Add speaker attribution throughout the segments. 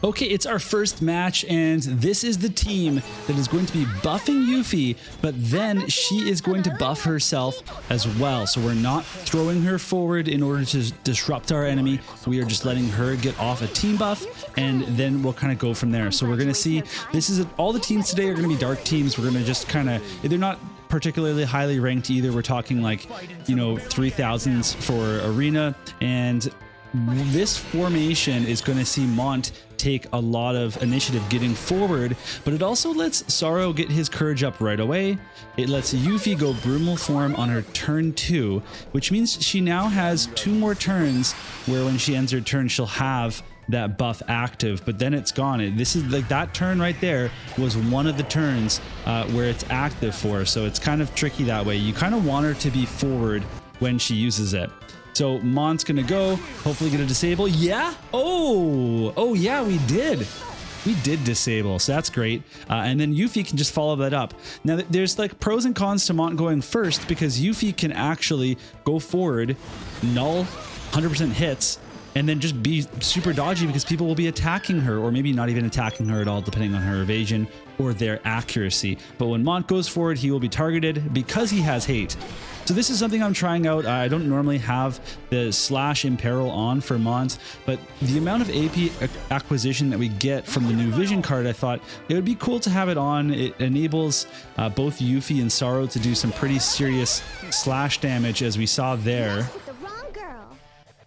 Speaker 1: Okay, it's our first match, and this is the team that is going to be buffing Yuffie, but then she is going to buff herself as well. So we're not throwing her forward in order to disrupt our enemy. We are just letting her get off a team buff, and then we'll kind of go from there. So we're going to see, this is all the teams today are going to be dark teams. We're going to just kind of, they're not particularly highly ranked either. We're talking like, you know, 3000s for arena, and this formation is going to see Mont take a lot of initiative getting forward, but it also lets Sorrow get his courage up right away. It lets Yuffie go Brumal form on her turn 2, which means she now has 2 more turns where when she ends her turn, she'll have that buff active, but then it's gone. This is like that turn right there was one of the turns where it's active for, so it's kind of tricky that way. You kind of want her to be forward when she uses it. So Mont's gonna go, hopefully get a disable. Yeah. Oh yeah, we did disable, so that's great. And then Yuffie can just follow that up. Now there's like pros and cons to Mont going first, because Yuffie can actually go forward, null 100% hits, and then just be super dodgy because people will be attacking her, or maybe not even attacking her at all, depending on her evasion or their accuracy. But when Mont goes forward, he will be targeted because he has hate. So this is something I'm trying out. I don't normally have the slash imperil on for Mont, but the amount of AP acquisition that we get from the new vision card, I thought it would be cool to have it on. It enables both Yuffie and Sorrow to do some pretty serious slash damage, as we saw there.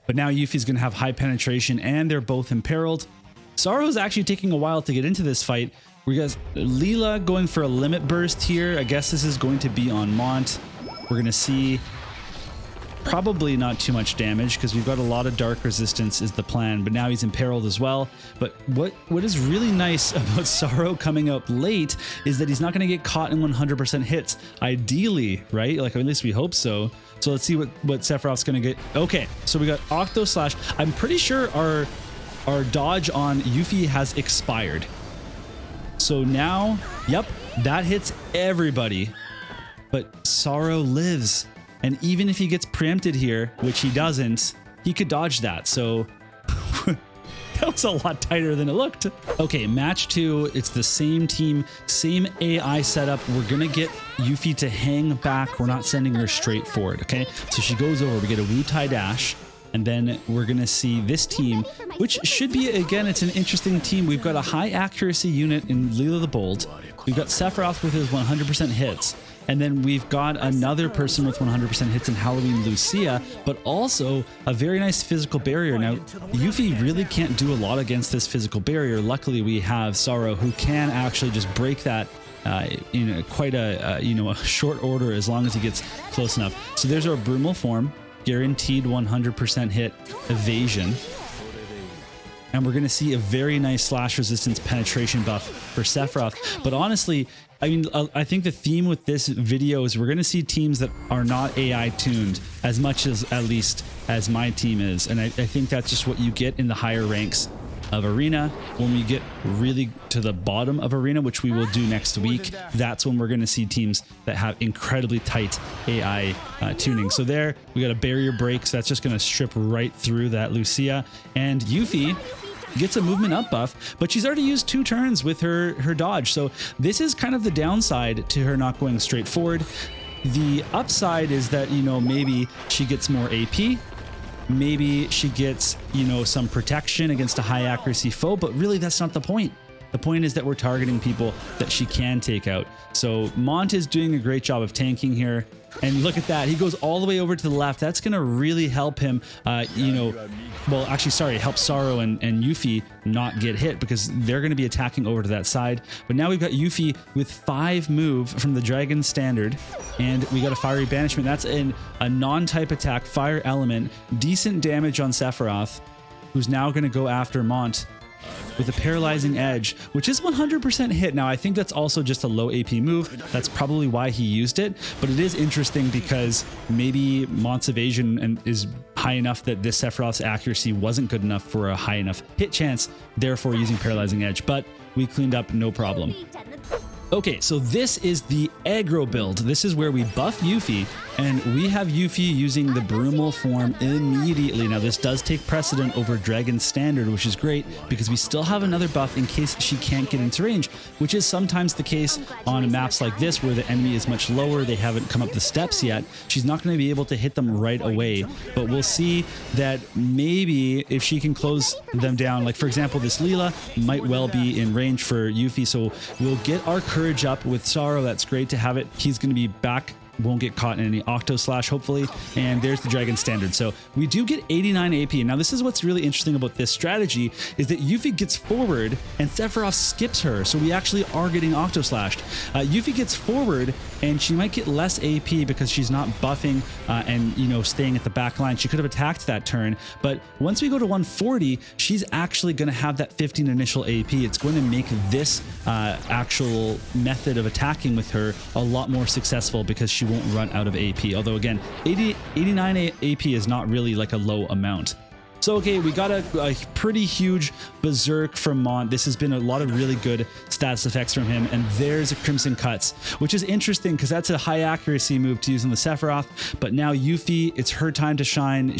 Speaker 1: But now Yuffie's going to have high penetration, and they're both imperiled. Sorrow's actually taking a while to get into this fight. We got Leela going for a limit burst here. I guess this is going to be on Mont. We're going to see probably not too much damage because we've got a lot of dark resistance is the plan, but now he's imperiled as well. But what is really nice about Sorrow coming up late is that he's not going to get caught in 100% hits. Ideally, right? Like, at least we hope so. So let's see what Sephiroth's going to get. Okay, so we got Octo Slash. I'm pretty sure our dodge on Yuffie has expired. So now, yep, that hits everybody. But Sorrow lives, and even if he gets preempted here, which he doesn't, he could dodge that. So that was a lot tighter than it looked. Okay, match 2, it's the same team, same AI setup. We're gonna get Yuffie to hang back. We're not sending her straight forward, okay? So she goes over, we get a Wu Tai dash, and then we're gonna see this team, which should be, again, it's an interesting team. We've got a high accuracy unit in Leela the Bold. We've got Sephiroth with his 100% hits. And then we've got another person with 100% hits in Halloween Lucia, but also a very nice physical barrier. Now, Yuffie really can't do a lot against this physical barrier. Luckily, we have Sorrow, who can actually just break that in quite a short order, as long as he gets close enough. So there's our Brumal form, guaranteed 100% hit evasion. And we're going to see a very nice slash resistance penetration buff for Sephiroth. But honestly, I mean, I think the theme with this video is we're going to see teams that are not AI tuned as much as, at least, as my team is. And I think that's just what you get in the higher ranks of Arena. When we get really to the bottom of Arena, which we will do next week, that's when we're going to see teams that have incredibly tight AI tuning. So there, we got a barrier break, so that's just going to strip right through that Lucia. And Yuffie gets a movement up buff, but she's already used 2 turns with her dodge. So this is kind of the downside to her not going straight forward. The upside is that, you know, maybe she gets more AP. Maybe she gets, you know, some protection against a high accuracy foe, but really that's not the point. The point is that we're targeting people that she can take out. So Mont is doing a great job of tanking here. And look at that. He goes all the way over to the left. That's going to really help him, help Sorrow and Yuffie not get hit, because they're going to be attacking over to that side. But now we've got Yuffie with 5 move from the Dragon Standard, and we got a Fiery Banishment. That's a non-type attack, fire element, decent damage on Sephiroth, who's now going to go after Mont with a Paralyzing Edge, which is 100% hit. Now, I think that's also just a low AP move. That's probably why he used it, but it is interesting because maybe Mont's evasion is high enough that this Sephiroth's accuracy wasn't good enough for a high enough hit chance, therefore using Paralyzing Edge, but we cleaned up no problem. Okay, so this is the aggro build. This is where we buff Yuffie, and we have Yuffie using the Brumal form immediately. Now, this does take precedent over Dragon Standard, which is great because we still have another buff in case she can't get into range, which is sometimes the case on maps like this where the enemy is much lower. They haven't come up the steps yet. She's not going to be able to hit them right away, but we'll see that maybe if she can close them down, like for example, this Leela might well be in range for Yuffie, so we'll get our courage up with Sorrow. That's great to have it. He's going to be back, won't get caught in any Octo Slash hopefully, and there's the Dragon Standard. So we do get 89 AP. Now this is what's really interesting about this strategy is that Yuffie gets forward and Sephiroth skips her, so we actually are getting Octo Slashed. Yuffie gets forward and she might get less AP because she's not buffing and, you know, staying at the back line. She could have attacked that turn, but once we go to 140, she's actually going to have that 15 initial AP. It's going to make this actual method of attacking with her a lot more successful because she won't run out of AP. Although again, 89 AP is not really like a low amount. So okay, we got a pretty huge berserk from Mont. This has been a lot of really good status effects from him, and there's a Crimson Cuts, which is interesting because that's a high accuracy move to use on the Sephiroth. But now Yuffie, it's her time to shine.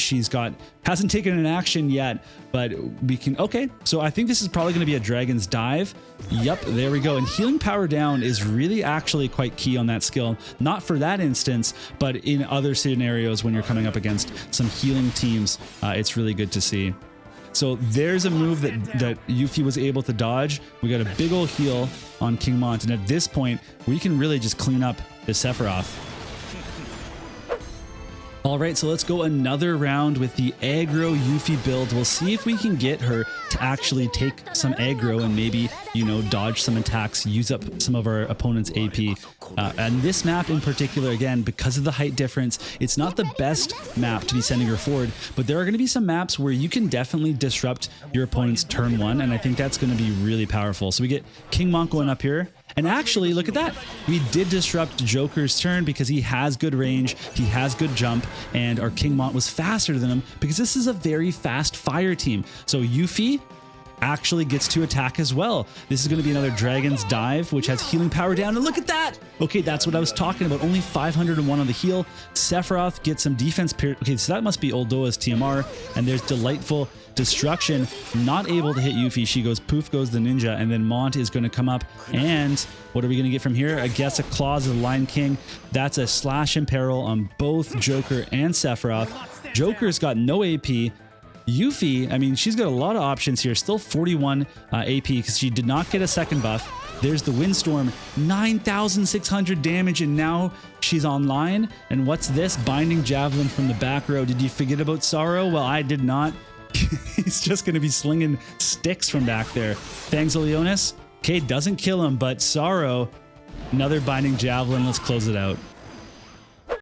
Speaker 1: Hasn't taken an action yet, but we can, okay, so I think this is probably going to be a Dragon's Dive. Yep, there we go. And healing power down is really actually quite key on that skill. Not for that instance, but in other scenarios when you're coming up against some healing teams, it's really good to see. So there's a move that Yuffie was able to dodge. We got a big old heal on King Mont, and at this point, we can really just clean up the Sephiroth. All right, so let's go another round with the aggro Yuffie build. We'll see if we can get her to actually take some aggro and maybe, you know, dodge some attacks, use up some of our opponent's AP. And this map in particular, again, because of the height difference, it's not the best map to be sending her forward, but there are going to be some maps where you can definitely disrupt your opponent's turn one, and I think that's going to be really powerful. So we get King Mont going up here. And actually, look at that. We did disrupt Joker's turn because he has good range, he has good jump, and our King Mont was faster than him because this is a very fast fire team. So Yuffie actually gets to attack as well. This is going to be another Dragon's Dive, which has healing power down, and look at that. Okay, that's what I was talking about. Only 501 on the heal. Sephiroth gets some defense period. Okay, so that must be Oldoa's TMR, and there's Delightful Destruction, not able to hit Yuffie. She goes, poof goes the ninja, and then Mont is going to come up, and what are we going to get from here? I guess a Claws of the Lion King. That's a Slash Imperil on both Joker and Sephiroth. Joker's got no AP. Yuffie, I mean, she's got a lot of options here. Still 41 AP because she did not get a second buff. There's the Windstorm, 9,600 damage, and now she's online. And what's this? Binding Javelin from the back row. Did you forget about Sorrow? Well, I did not. He's just going to be slinging sticks from back there. Fangs of Leonis, okay, doesn't kill him, but Sorrow, another Binding Javelin. Let's close it out.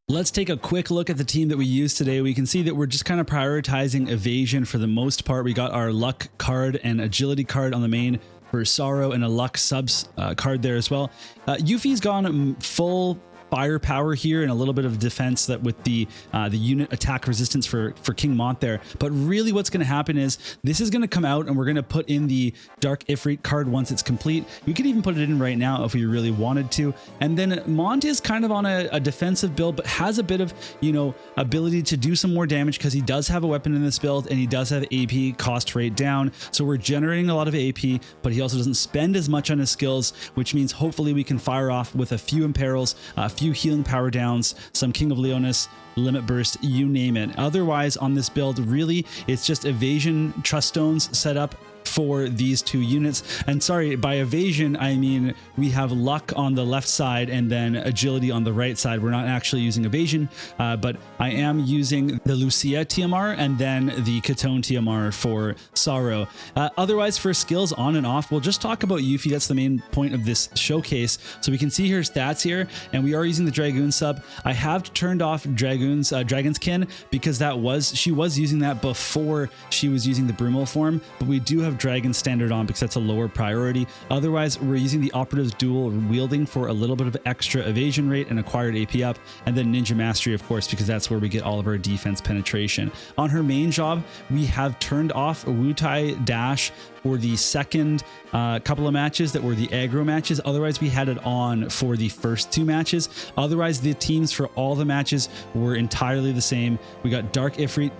Speaker 1: Let's take a quick look at the team that we used today. We can see that we're just kind of prioritizing evasion for the most part. We got our luck card and agility card on the main for Sorrow, and a luck subs card there as well. Yuffie's gone full firepower here and a little bit of defense that with the unit attack resistance for King Mont there. But really what's going to happen is this is going to come out and we're going to put in the Dark Ifrit card once it's complete. We could even put it in right now if we really wanted to. And then Mont is kind of on a defensive build, but has a bit of, you know, ability to do some more damage because he does have a weapon in this build and he does have AP cost rate down. So we're generating a lot of AP, but he also doesn't spend as much on his skills, which means hopefully we can fire off with a few imperils, a few healing power downs, some King of Leonis, limit burst, you name it. Otherwise on this build, really, it's just evasion trust stones set up for these two units. And sorry, by evasion, I mean we have luck on the left side and then agility on the right side. We're not actually using evasion, but I am using the Lucia TMR and then the Katone TMR for Sorrow. Otherwise, for skills on and off, we'll just talk about Yuffie. That's the main point of this showcase. So we can see her stats here, and we are using the Dragoon sub. I have turned off Dragon's Kin because she was using that before she was using the Brumal form, but we do have have Dragon Standard on because that's a lower priority. Otherwise, we're using the Operative's Dual Wielding for a little bit of extra evasion rate and acquired AP up, and then Ninja Mastery, of course, because that's where we get all of our defense penetration. On her main job, we have turned off a Wutai Dash for the second couple of matches that were the aggro matches. Otherwise, we had it on for the first 2 matches. Otherwise, the teams for all the matches were entirely the same. We got Dark Ifrit,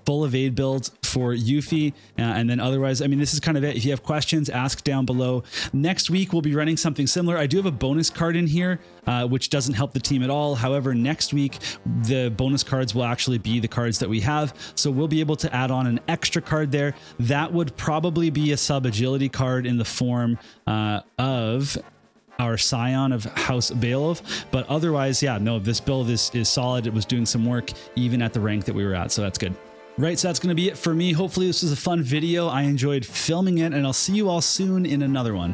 Speaker 1: full evade build for Yuffie, and then otherwise, I mean, this is kind of it. If you have questions, ask down below. Next week, we'll be running something similar. I do have a bonus card in here, which doesn't help the team at all. However, next week, the bonus cards will actually be the cards that we have, so we'll be able to add on an extra card there. That would probably be a sub-agility card in the form of our Scion of House Bailiff, but otherwise, yeah, no, this build is solid. It was doing some work even at the rank that we were at, so that's good. Right, so that's going to be it for me. Hopefully this was a fun video. I enjoyed filming it, and I'll see you all soon in another one.